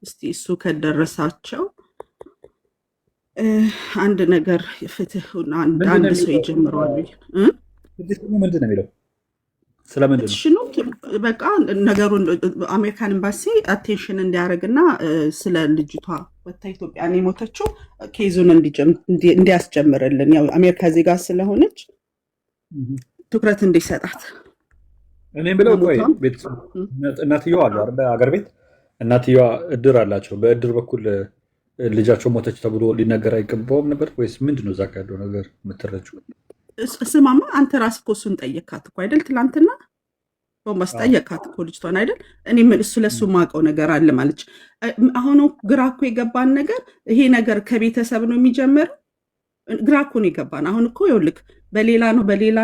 እስቲ እሱ ከደረሳቸው አንድ ነገር ፍትህና አንድ ሰው ይጀምረዋል። ምንድን ነው የሚለው? ስለምንድን ነው ፔቲሽኑ? በቃ ነገሩን አሜሪካን ኤምባሲ አቴንሽን እንዲያደርግና ስለ ልጅቷ ወታ ኢትዮጵያን የሞተችው ኬዙን እንዲያስጀምርልን ያው አሜሪካ ዜጋ ስለሆነች ትኩረት እንዲሰጣት። እኔም ብለው ቆይ እናትየዋ አሉ አይደል? አገር ቤት እናትየዋ እድር አላቸው። በእድር በኩል ልጃቸው ሞተች ተብሎ ሊነገር አይገባውም ነበር ወይስ ምንድን ነው? እዛ ጋ ያለው ነገር የምትረጂው? ስማማ አንተ ራስህ እኮ እሱን ጠየካት እኮ አይደል? ትላንትና ቦምባስ ጠየካት እኮ ልጅቷን አይደል? እኔ እሱ ለሱ ማውቀው ነገር አለ ማለች። አሁን ግራ እኮ የገባን ነገር ይሄ ነገር ከቤተሰብ ነው የሚጀምረው። ግራ እኮ ነው የገባን። አሁን እኮ ይኸውልህ በሌላ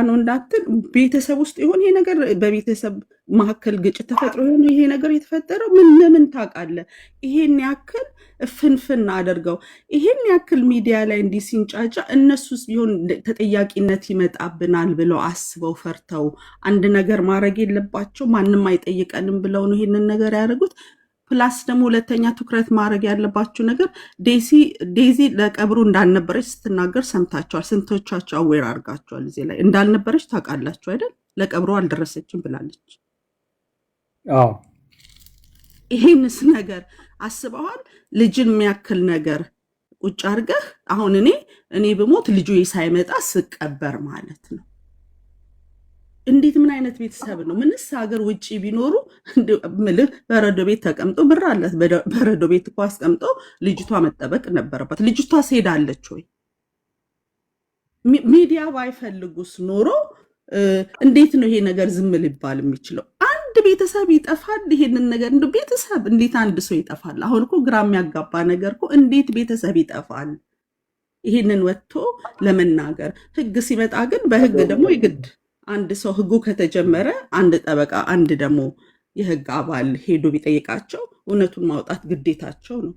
ነው እንዳትል፣ ቤተሰብ ውስጥ ይሆን ይሄ ነገር፣ በቤተሰብ መካከል ግጭት ተፈጥሮ ይሆን ይሄ ነገር የተፈጠረው? ምን ታውቃለህ? ይሄን ያክል ፍንፍን አድርገው ይሄን ያክል ሚዲያ ላይ እንዲህ ሲንጫጫ እነሱስ ቢሆን ተጠያቂነት ይመጣብናል ብለው አስበው ፈርተው አንድ ነገር ማድረግ የለባቸው ማንም አይጠይቀንም ብለው ነው ይሄንን ነገር ያደረጉት። ፕላስ ደግሞ ሁለተኛ ትኩረት ማድረግ ያለባችሁ ነገር ዴዚ ለቀብሩ እንዳልነበረች ስትናገር ሰምታችኋል። ስንቶቻችሁ አዌር አድርጋችኋል? እዚህ ላይ እንዳልነበረች ታውቃላችሁ አይደል? ለቀብሩ አልደረሰችም ብላለች። ይሄንስ ነገር አስበዋል? ልጅን የሚያክል ነገር ቁጭ አድርገህ አሁን እኔ ብሞት ልጁ ሳይመጣ ስቀበር ማለት ነው። እንዴት ምን አይነት ቤተሰብ ነው? ምንስ ሀገር ውጭ ቢኖሩ ምልህ በረዶ ቤት ተቀምጦ ብር አላት በረዶ ቤት እኮ አስቀምጦ ልጅቷ መጠበቅ ነበረባት። ልጅቷ ሄዳለች ወይ? ሚዲያ ባይፈልጉስ ኖሮ እንዴት ነው ይሄ ነገር ዝም ሊባል የሚችለው? አንድ ቤተሰብ ይጠፋል። ይሄንን ነገር እንደ ቤተሰብ እንዴት አንድ ሰው ይጠፋል? አሁን እኮ ግራ የሚያጋባ ነገር እኮ እንዴት ቤተሰብ ይጠፋል? ይሄንን ወጥቶ ለመናገር ህግ ሲመጣ ግን በህግ ደግሞ ይግድ አንድ ሰው ህጉ ከተጀመረ አንድ ጠበቃ አንድ ደግሞ የህግ አባል ሄዶ ቢጠይቃቸው እውነቱን ማውጣት ግዴታቸው ነው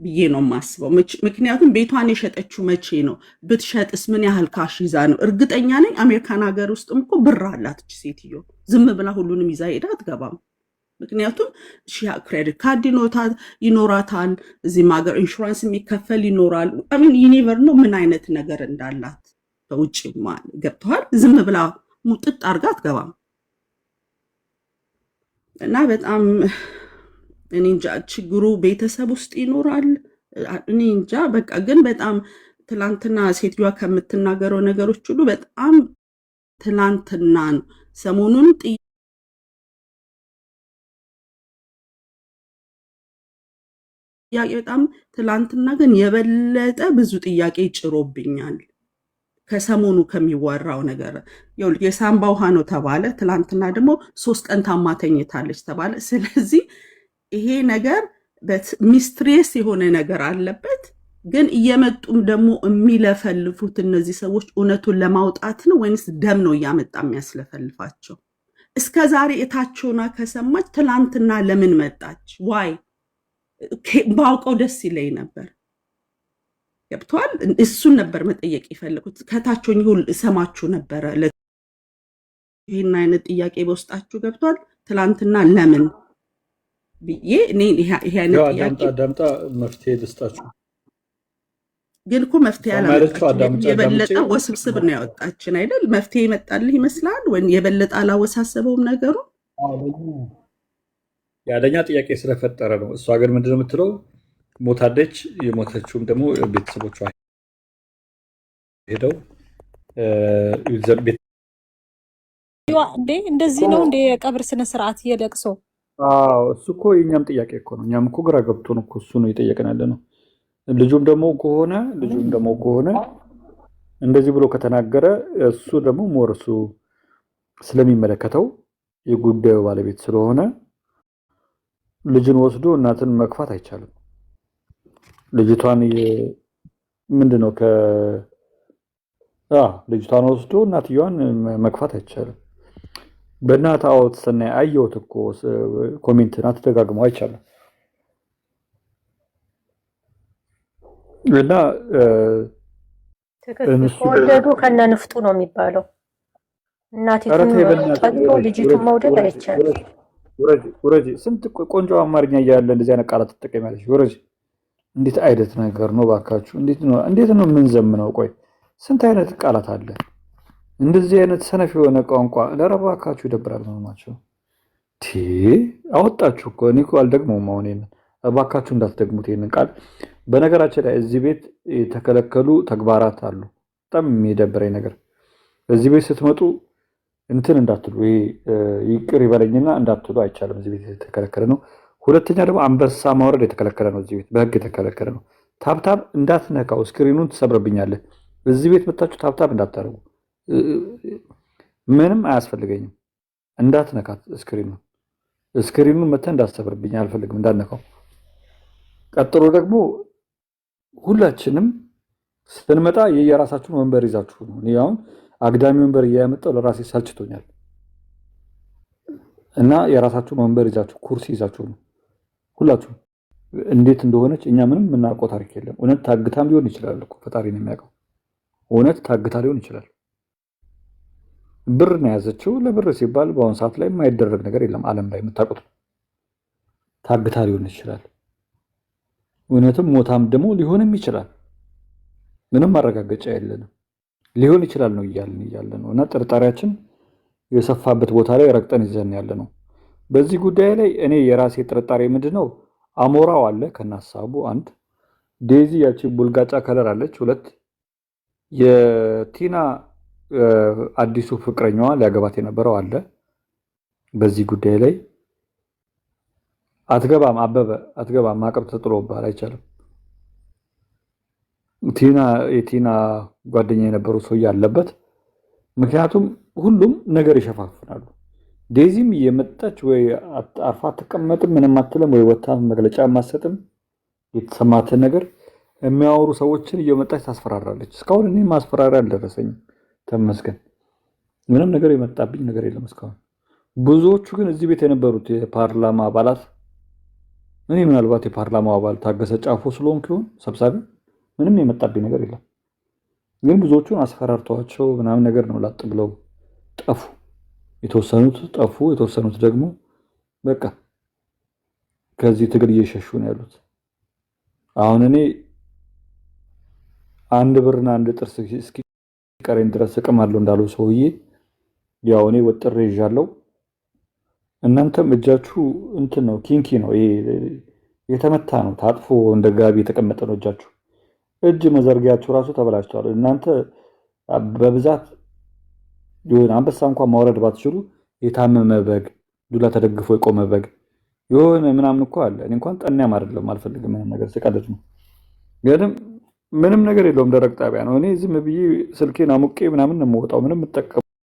ብዬ ነው የማስበው። ምክንያቱም ቤቷን የሸጠችው መቼ ነው? ብትሸጥስ ምን ያህል ካሽ ይዛ ነው? እርግጠኛ ነኝ አሜሪካን ሀገር ውስጥም እኮ ብር አላት ሴትዮ። ዝም ብላ ሁሉንም ይዛ ሄዳ አትገባም። ምክንያቱም ክሬዲት ካርድ ይኖራታል፣ እዚህም ሀገር ኢንሹራንስ የሚከፈል ይኖራል። ዩኒቨር ነው ምን አይነት ነገር እንዳላት በውጭ ገብተዋል። ዝም ብላ ሙጥጥ አርጋ አትገባም። እና በጣም እኔ እንጃ ችግሩ ቤተሰብ ውስጥ ይኖራል። እኔ እንጃ በቃ ግን በጣም ትላንትና ሴትዮዋ ከምትናገረው ነገሮች ሁሉ በጣም ትላንትና ነው። ሰሞኑን ጥያቄ በጣም ትላንትና ግን የበለጠ ብዙ ጥያቄ ጭሮብኛል። ከሰሞኑ ከሚወራው ነገር የሳምባ ውሃ ነው ተባለ። ትላንትና ደግሞ 3 ቀን ታማ ተኝታለች ተባለ። ስለዚህ ይሄ ነገር ሚስትሬስ የሆነ ነገር አለበት። ግን እየመጡም ደግሞ የሚለፈልፉት እነዚህ ሰዎች እውነቱን ለማውጣት ነው ወይንስ ደም ነው እያመጣ የሚያስለፈልፋቸው? እስከ ዛሬ እታቸውና ከሰማች ትላንትና ለምን መጣች? ዋይ ባውቀው ደስ ይለኝ ነበር። ገብቷል። እሱን ነበር መጠየቅ የፈለጉት። ከታችኝ ሁሉ ሰማችሁ ነበረ። ይህን አይነት ጥያቄ በውስጣችሁ ገብቷል። ትላንትና ለምን ብዬ ይሄ አይነት ጥያቄ አዳምጣ መፍትሄ ልስጣችሁ። ግን እኮ መፍትሄ አላመጣችም። የበለጠ ወስብስብ ነው ያወጣችን አይደል? መፍትሄ ይመጣልህ ይመስላል ወይ? የበለጠ አላወሳሰበውም ነገሩ። የአደኛ ጥያቄ ስለፈጠረ ነው። እሷ ግን ምንድነው የምትለው? ሞታለች። የሞተችውም ደግሞ ቤተሰቦቿ ሄደው እንደዚህ ነው እንደ የቀብር ስነስርዓት የለቅሶ። እሱ እኮ የእኛም ጥያቄ እኮ ነው። እኛም እኮ ግራ ገብቶን እኮ እሱ ነው እየጠየቅን ያለ ነው። ልጁም ደግሞ ከሆነ እንደዚህ ብሎ ከተናገረ እሱ ደግሞ ሞር እሱ ስለሚመለከተው የጉዳዩ ባለቤት ስለሆነ ልጅን ወስዶ እናትን መግፋት አይቻልም። ልጅቷን ምንድነው ልጅቷን ወስዶ እናትየዋን መግፋት አይቻልም። በእናት አውት ሰናይ አየሁት እኮ ኮሜንት ናት ተደጋግሞ አይቻልም። እና ወደዱ ከነንፍጡ ነው የሚባለው። እናቲቱን ጠጥቶ ልጅቱን መውደድ አይቻልም። ውረጅ። ስንት ቆንጆ አማርኛ እያለ እንደዚህ አይነት ቃላት ትጠቀሚያለሽ? ውረጅ። እንዴት አይነት ነገር ነው ባካችሁ? እንዴት ነው የምንዘምነው? ቆይ ስንት አይነት ቃላት አለ? እንደዚህ አይነት ሰነፍ የሆነ ቋንቋ ለረባካችሁ ይደብራል። መሆናቸው አወጣችሁ እኮ እኔ እኮ አልደግመውም። አሁን ይሄንን እባካችሁ እንዳትደግሙት ይሄንን ቃል። በነገራችን ላይ እዚህ ቤት የተከለከሉ ተግባራት አሉ። በጣም የሚደብረኝ ነገር እዚህ ቤት ስትመጡ እንትን እንዳትሉ፣ ይቅር ይበለኝና እንዳትሉ አይቻልም። እዚህ ቤት የተከለከለ ነው። ሁለተኛ ደግሞ አንበሳ ማውረድ የተከለከለ ነው። እዚህ ቤት በህግ የተከለከለ ነው። ታብታብ እንዳትነካው፣ ስክሪኑን ትሰብርብኛለህ። እዚህ ቤት መታችሁ ታብታብ እንዳታደርጉ፣ ምንም አያስፈልገኝም። እንዳትነካት ስክሪኑን መተህ እንዳትሰብርብኝ አልፈልግም፣ እንዳትነካው። ቀጥሎ ደግሞ ሁላችንም ስንመጣ የየራሳችሁን ወንበር ይዛችሁ ነው። እኔ አሁን አግዳሚ ወንበር እያመጣሁ ለራሴ ሰልችቶኛል እና የራሳችሁን ወንበር ይዛችሁ ኩርሲ ይዛችሁ ነው ሁላችሁ። እንዴት እንደሆነች እኛ ምንም የምናውቀው ታሪክ የለም። እውነት ታግታም ሊሆን ይችላል እኮ ፈጣሪ ነው የሚያውቀው። እውነት ታግታ ሊሆን ይችላል። ብር ነው የያዘችው። ለብር ሲባል በአሁኑ ሰዓት ላይ የማይደረግ ነገር የለም ዓለም ላይ የምታውቁት። ታግታ ሊሆን ይችላል። እውነትም ሞታም ደግሞ ሊሆንም ይችላል። ምንም ማረጋገጫ የለንም። ሊሆን ይችላል ነው እያለ ነው። እና ጥርጣሬያችን የሰፋበት ቦታ ላይ ረግጠን ይዘን ያለ ነው። በዚህ ጉዳይ ላይ እኔ የራሴ ጥርጣሬ ምንድን ነው? አሞራው አለ ከናሳቡ አንድ፣ ዴዚ ያቺ ቡልጋጫ ከለር አለች ሁለት፣ የቲና አዲሱ ፍቅረኛዋ ሊያገባት የነበረው አለ። በዚህ ጉዳይ ላይ አትገባም፣ አበበ አትገባም፣ ማዕቀብ ተጥሎብሃል፣ አይቻልም። የቲና ጓደኛ የነበረው ሰውዬ አለበት። ምክንያቱም ሁሉም ነገር ይሸፋፍናሉ። ዴዚም እየመጣች ወይ አርፋ አትቀመጥም፣ ምንም አትልም፣ ወይ ወታ መግለጫ ማሰጥም። የተሰማትን ነገር የሚያወሩ ሰዎችን እየመጣች ታስፈራራለች። እስካሁን እኔ ማስፈራሪያ አልደረሰኝም፣ ተመስገን። ምንም ነገር የመጣብኝ ነገር የለም እስካሁን። ብዙዎቹ ግን እዚህ ቤት የነበሩት የፓርላማ አባላት፣ እኔ ምናልባት የፓርላማ አባል ታገሰ ጫፎ ስለሆንኩ ይሆን ሰብሳቢ፣ ምንም የመጣብኝ ነገር የለም። ግን ብዙዎቹን አስፈራርተዋቸው ምናምን ነገር ነው ላጥ ብለው ጠፉ። የተወሰኑት ጠፉ፣ የተወሰኑት ደግሞ በቃ ከዚህ ትግል እየሸሹ ነው ያሉት። አሁን እኔ አንድ ብርና አንድ ጥርስ እስኪቀረኝ ድረስ እቅማለሁ እንዳለው ሰውዬ ያው እኔ ወጥሬ ይዣለሁ። እናንተም እጃችሁ እንትን ነው፣ ኪንኪ ነው፣ የተመታ ነው፣ ታጥፎ እንደ ጋቢ የተቀመጠ ነው እጃችሁ። እጅ መዘርጊያችሁ ራሱ ተበላሽቷል። እናንተ በብዛት የሆነ አንበሳ እንኳን ማውረድ ባትችሉ የታመመ በግ፣ ዱላ ተደግፎ የቆመ በግ የሆነ ምናምን እኮ አለ። እኔ እንኳን ጠንያም አይደለም አልፈልግም፣ ምንም ነገር ስቀልድ ነው። ግን ምንም ነገር የለውም፣ ደረቅ ጣቢያ ነው። እኔ ዝም ብዬ ስልኬን አሙቄ ምናምን ነው የምወጣው። ምንም የምጠቀመው